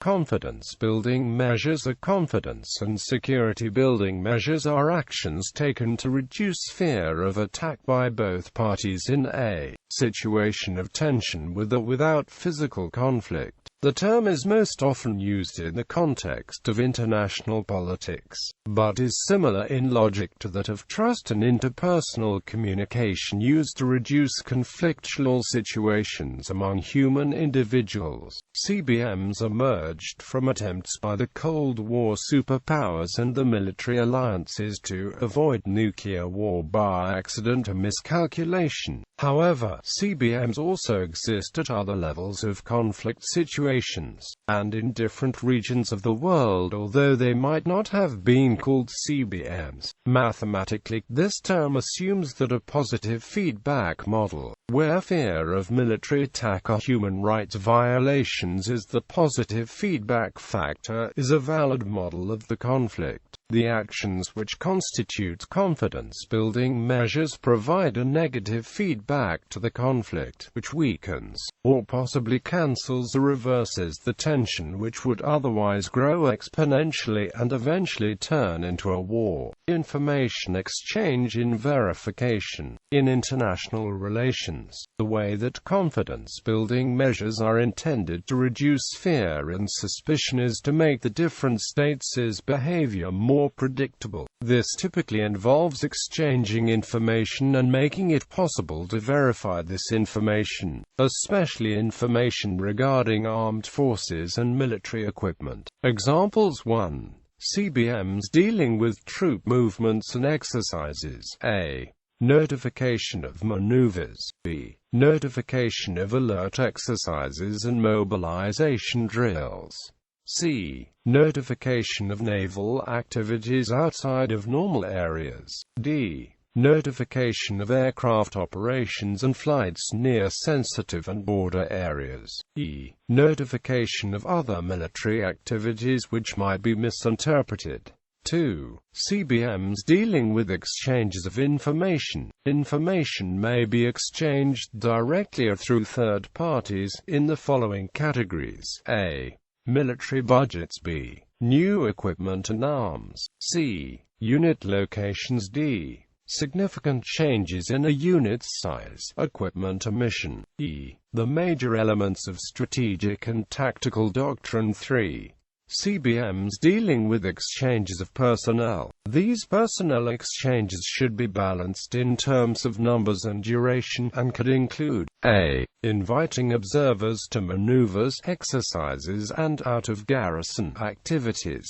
Confidence-building measures are confidence and security-building measures are actions taken to reduce fear of attack by both parties in a situation of tension with or without physical conflict. The term is most often used in the context of international politics, but is similar in logic to that of trust and interpersonal communication used to reduce conflictual situations among human individuals. CBMs emerged from attempts by the Cold War superpowers and the military alliances to avoid nuclear war by accident or miscalculation. However, CBMs also exist at other levels of conflict situations, and in different regions of the world, although they might not have been called CBMs. Mathematically, this term assumes that a positive feedback model, where fear of military attack or human rights violations is the positive feedback factor, is a valid model of the conflict. The actions which constitute confidence-building measures provide a negative feedback to the conflict, which weakens, or possibly cancels or reverses the tension which would otherwise grow exponentially and eventually turn into a war. Information exchange in verification. In international relations, the way that confidence-building measures are intended to reduce fear and suspicion is to make the different states' behavior more predictable. This typically involves exchanging information and making it possible to verify this information, especially information regarding armed forces and military equipment. Examples 1. CBMs dealing with troop movements and exercises. A. Notification of maneuvers. B. Notification of alert exercises and mobilization drills. C. Notification of naval activities outside of normal areas. D. Notification of aircraft operations and flights near sensitive and border areas. E. Notification of other military activities which might be misinterpreted. 2. CBMs dealing with exchanges of information. Information may be exchanged directly or through third parties, in the following categories. A. Military budgets. B. New equipment and arms. C. Unit locations. D. Significant changes in a unit's size, equipment or mission. E. The major elements of strategic and tactical doctrine. 3. CBMs dealing with exchanges of personnel. These personnel exchanges should be balanced in terms of numbers and duration, and could include a. Inviting observers to maneuvers, exercises and out-of-garrison activities.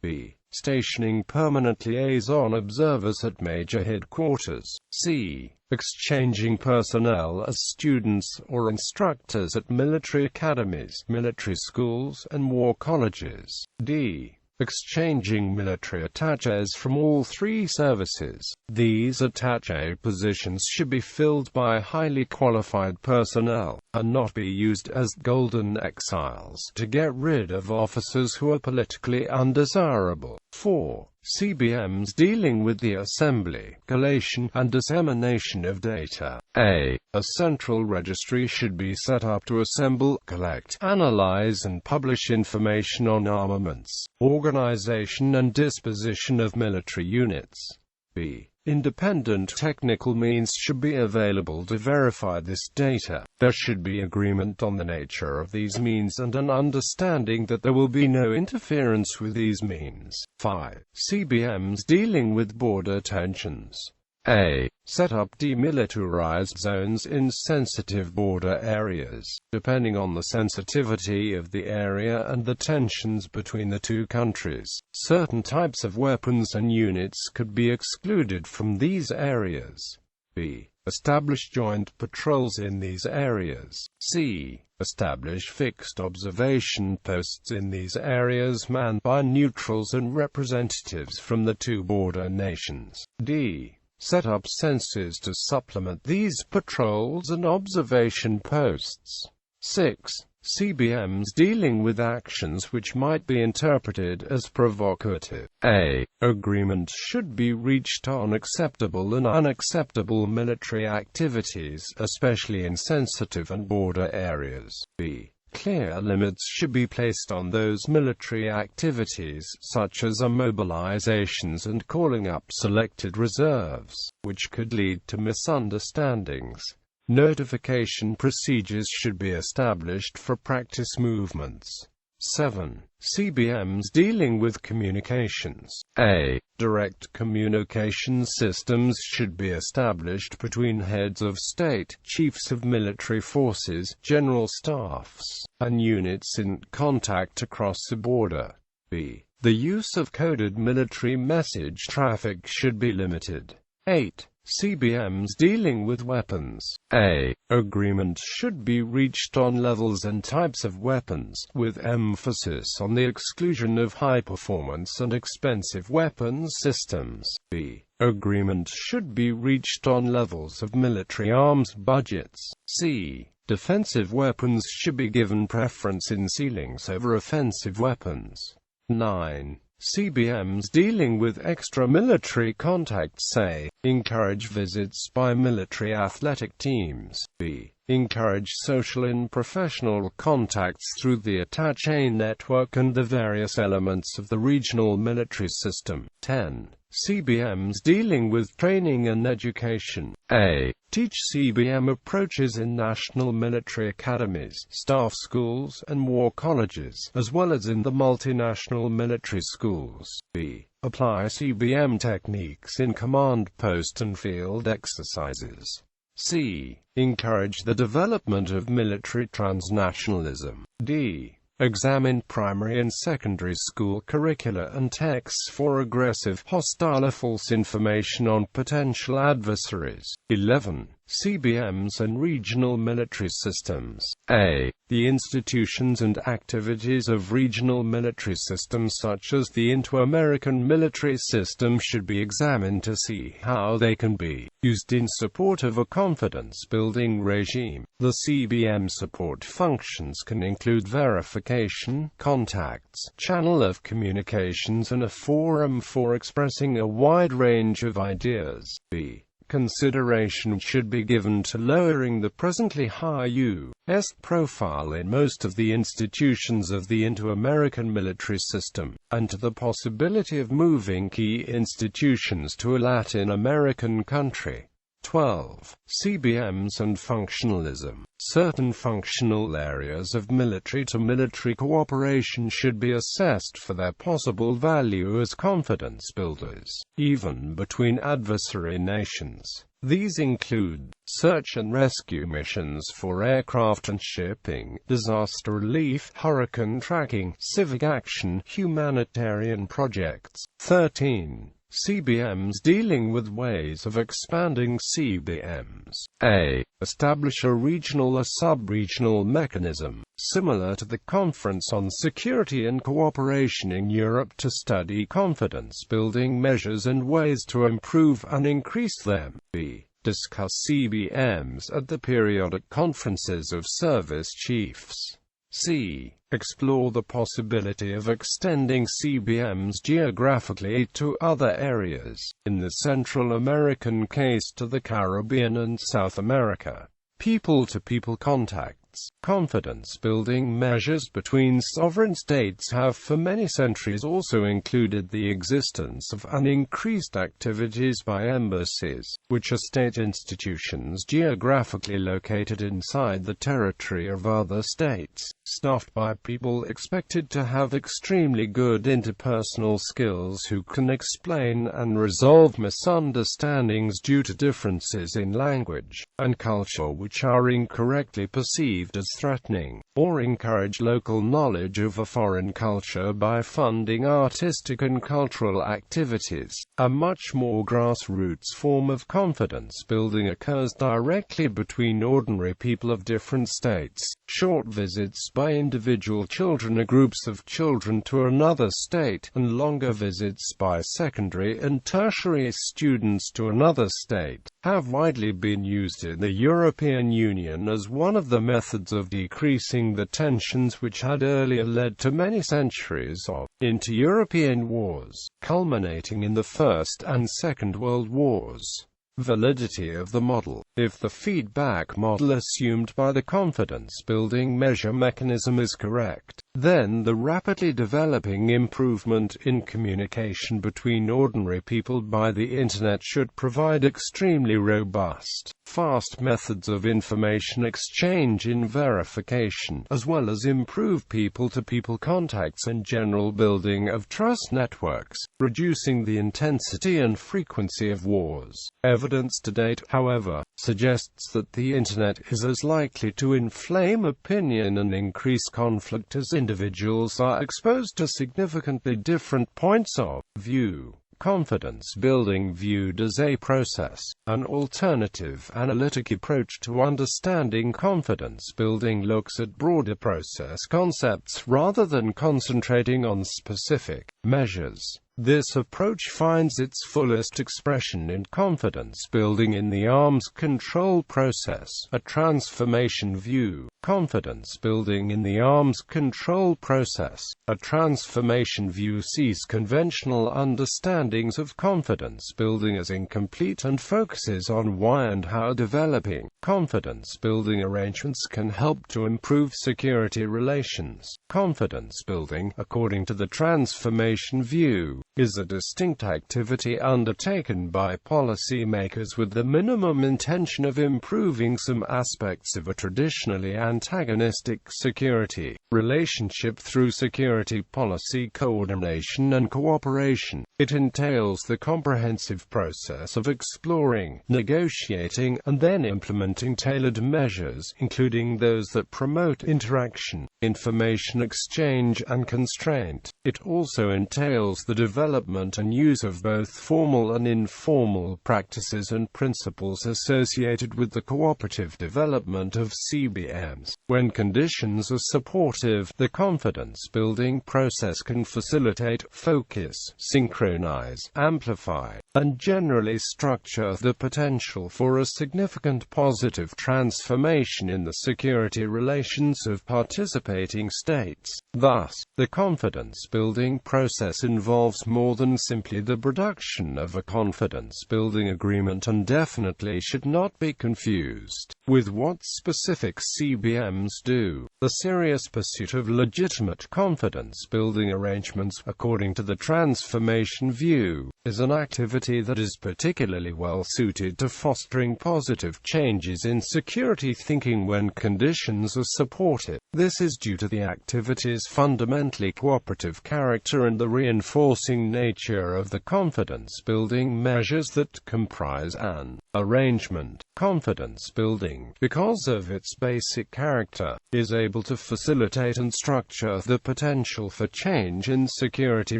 B. Stationing permanent liaison observers at major headquarters. C. Exchanging personnel as students or instructors at military academies, military schools, and war colleges. D. Exchanging military attaches from all three services. These attaché positions should be filled by highly qualified personnel, and not be used as golden exiles to get rid of officers who are politically undesirable. 4. CBMs dealing with the assembly, collation, and dissemination of data. A. A central registry should be set up to assemble, collect, analyze and publish information on armaments, organization and disposition of military units. B. Independent technical means should be available to verify this data. There should be agreement on the nature of these means and an understanding that there will be no interference with these means. 5. CBMs dealing with border tensions. A. Set up demilitarized zones in sensitive border areas. Depending on the sensitivity of the area and the tensions between the two countries, certain types of weapons and units could be excluded from these areas. B. Establish joint patrols in these areas. C. Establish fixed observation posts in these areas manned by neutrals and representatives from the two border nations. D. Set up sensors to supplement these patrols and observation posts. 6. CBMs dealing with actions which might be interpreted as provocative. A. Agreement should be reached on acceptable and unacceptable military activities, especially in sensitive and border areas. B. Clear limits should be placed on those military activities, such as mobilizations and calling up selected reserves, which could lead to misunderstandings. Notification procedures should be established for practice movements. 7. CBMs dealing with communications. A. Direct communication systems should be established between heads of state, chiefs of military forces, general staffs, and units in contact across the border. B. The use of coded military message traffic should be limited. 8. CBMs dealing with weapons. A. Agreement should be reached on levels and types of weapons, with emphasis on the exclusion of high-performance and expensive weapons systems. B. Agreement should be reached on levels of military arms budgets. C. Defensive weapons should be given preference in ceilings over offensive weapons. 9. CBMs dealing with extra-military contacts. A. Encourage visits by military athletic teams. B. Encourage social and professional contacts through the attaché network and the various elements of the regional military system. 10. CBMs dealing with training and education. A. Teach CBM approaches in national military academies, staff schools, and war colleges, as well as in the multinational military schools. B. Apply CBM techniques in command post and field exercises. C. Encourage the development of military transnationalism. D. Examine primary and secondary school curricula and texts for aggressive, hostile or false information on potential adversaries. 11. CBMs and regional military systems. A. The institutions and activities of regional military systems such as the Inter-American military system should be examined to see how they can be used in support of a confidence-building regime. The CBM support functions can include verification, contacts, channel of communications and a forum for expressing a wide range of ideas. B. Consideration should be given to lowering the presently high U.S. profile in most of the institutions of the Inter-American military system, and to the possibility of moving key institutions to a Latin American country. 12. CBMs and functionalism. Certain functional areas of military-to-military cooperation should be assessed for their possible value as confidence builders, even between adversary nations. These include search and rescue missions for aircraft and shipping, disaster relief, hurricane tracking, civic action, humanitarian projects. 13. CBMs dealing with ways of expanding CBMs. A. Establish a regional or sub-regional mechanism, similar to the Conference on Security and Cooperation in Europe, to study confidence-building measures and ways to improve and increase them. B. Discuss CBMs at the periodic conferences of service chiefs. C. Explore the possibility of extending CBMs geographically to other areas, in the Central American case to the Caribbean and South America. People-to-people contacts. Confidence-building measures between sovereign states have for many centuries also included the existence of and increased activities by embassies, which are state institutions geographically located inside the territory of other states, staffed by people expected to have extremely good interpersonal skills who can explain and resolve misunderstandings due to differences in language and culture which are incorrectly perceived as threatening, or encourage local knowledge of a foreign culture by funding artistic and cultural activities. A much more grassroots form of confidence building occurs directly between ordinary people of different states. Short visits by individual children or groups of children to another state, and longer visits by secondary and tertiary students to another state, have widely been used in the European Union as one of the methods of decreasing the tensions which had earlier led to many centuries of inter-European wars, culminating in the First and Second World Wars. Validity of the model. If the feedback model assumed by the confidence-building measure mechanism is correct, then the rapidly developing improvement in communication between ordinary people by the Internet should provide extremely robust, fast methods of information exchange and verification, as well as improve people-to-people contacts and general building of trust networks, reducing the intensity and frequency of wars. Evidence to date, however, suggests that the Internet is as likely to inflame opinion and increase conflict as individuals are exposed to significantly different points of view. Confidence building viewed as a process, an alternative analytic approach to understanding confidence building looks at broader process concepts rather than concentrating on specific measures. This approach finds its fullest expression in confidence building in the arms control process, a transformation view. Confidence building in the arms control process, a transformation view sees conventional understandings of confidence building as incomplete and focuses on why and how developing confidence building arrangements can help to improve security relations. Confidence building, according to the transformation view, is a distinct activity undertaken by policymakers with the minimum intention of improving some aspects of a traditionally antagonistic security relationship through security policy coordination and cooperation. It entails the comprehensive process of exploring, negotiating, and then implementing tailored measures, including those that promote interaction, information exchange, and constraint. It also entails the development and use of both formal and informal practices and principles associated with the cooperative development of CBMs. When conditions are supportive, the confidence-building process can facilitate, focus, synchronize, amplify, and generally structure the potential for a significant positive transformation in the security relations of participating states. Thus, the confidence-building process involves more than simply the production of a confidence-building agreement and definitely should not be confused with what specific CBMs do. The serious pursuit of legitimate confidence-building arrangements, according to the transformation view, is an activity that is particularly well suited to fostering positive changes in security thinking when conditions are supportive. This is due to the activity's fundamentally cooperative character and the reinforcing nature of the confidence-building measures that comprise an arrangement. Confidence building, because of its basic character, is able to facilitate and structure the potential for change in security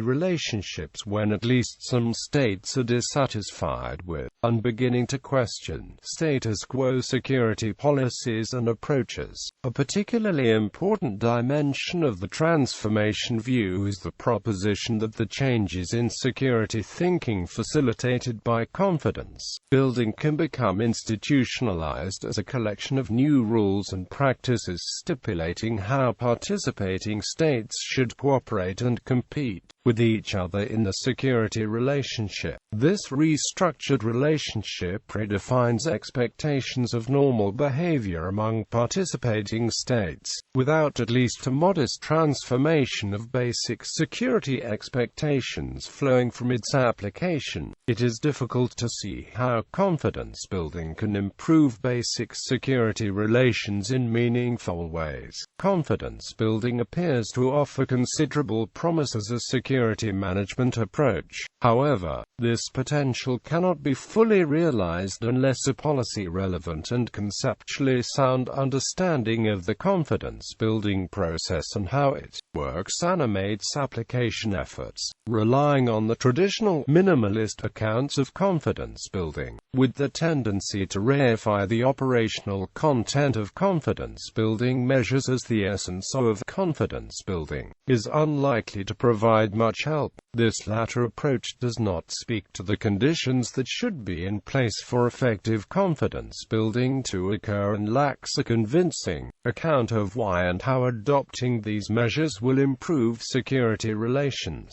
relationships when at least some states are dissatisfied with, and beginning to question, status quo security policies and approaches. A particularly important dimension of the transformation view is the proposition that the changes in security thinking facilitated by confidence building can become institutionalized as a collection of new rules and practices stipulating how participating states should cooperate and compete with each other in the security relationship. This restructured relationship redefines expectations of normal behavior among participating states. Without at least a modest transformation of basic security expectations flowing from its application, it is difficult to see how confidence building can improve basic security relations in meaningful ways. Confidence building appears to offer considerable promise as a security management approach. However, this potential cannot be fully realized unless a policy-relevant and conceptually sound understanding of the confidence-building process and how it works animates application efforts. Relying on the traditional, minimalist accounts of confidence building, with the tendency to reify the operational content of confidence-building measures as the essence of confidence building, is unlikely to provide much help. This latter approach does not speak to the conditions that should be in place for effective confidence building to occur and lacks a convincing account of why and how adopting these measures will improve security relations.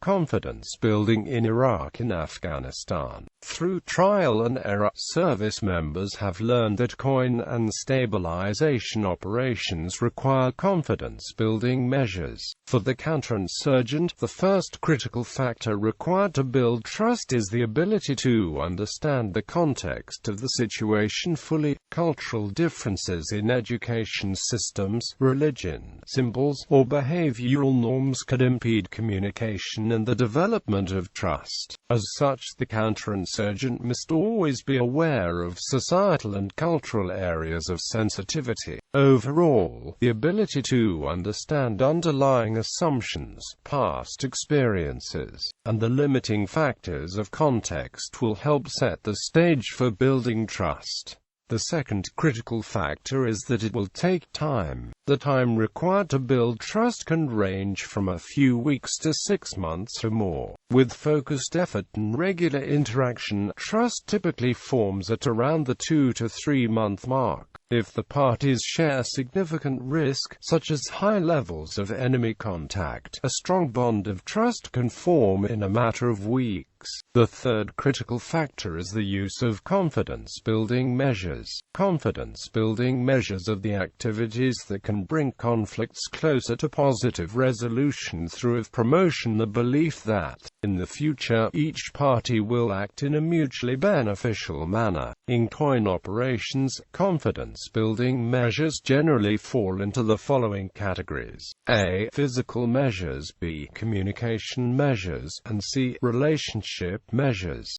Confidence building in Iraq and Afghanistan. Through trial and error, service members have learned that coin and stabilization operations require confidence-building measures. For the counterinsurgent, the first critical factor required to build trust is the ability to understand the context of the situation fully. Cultural differences in education systems, religion, symbols, or behavioral norms could impede communication and the development of trust. As such, the counterinsurgent must always be aware of societal and cultural areas of sensitivity. Overall, the ability to understand underlying assumptions, past experiences, and the limiting factors of context will help set the stage for building trust. The second critical factor is that it will take time. The time required to build trust can range from a few weeks to 6 months or more. With focused effort and regular interaction, trust typically forms at around the 2 to 3 month mark. If the parties share significant risk, such as high levels of enemy contact, a strong bond of trust can form in a matter of weeks. The third critical factor is the use of confidence-building measures. Confidence-building measures are the activities that can bring conflicts closer to positive resolution through promoting the belief that, in the future, each party will act in a mutually beneficial manner. In coin operations, confidence-building measures generally fall into the following categories: A. Physical measures, B. Communication measures, and C. Relationship measures.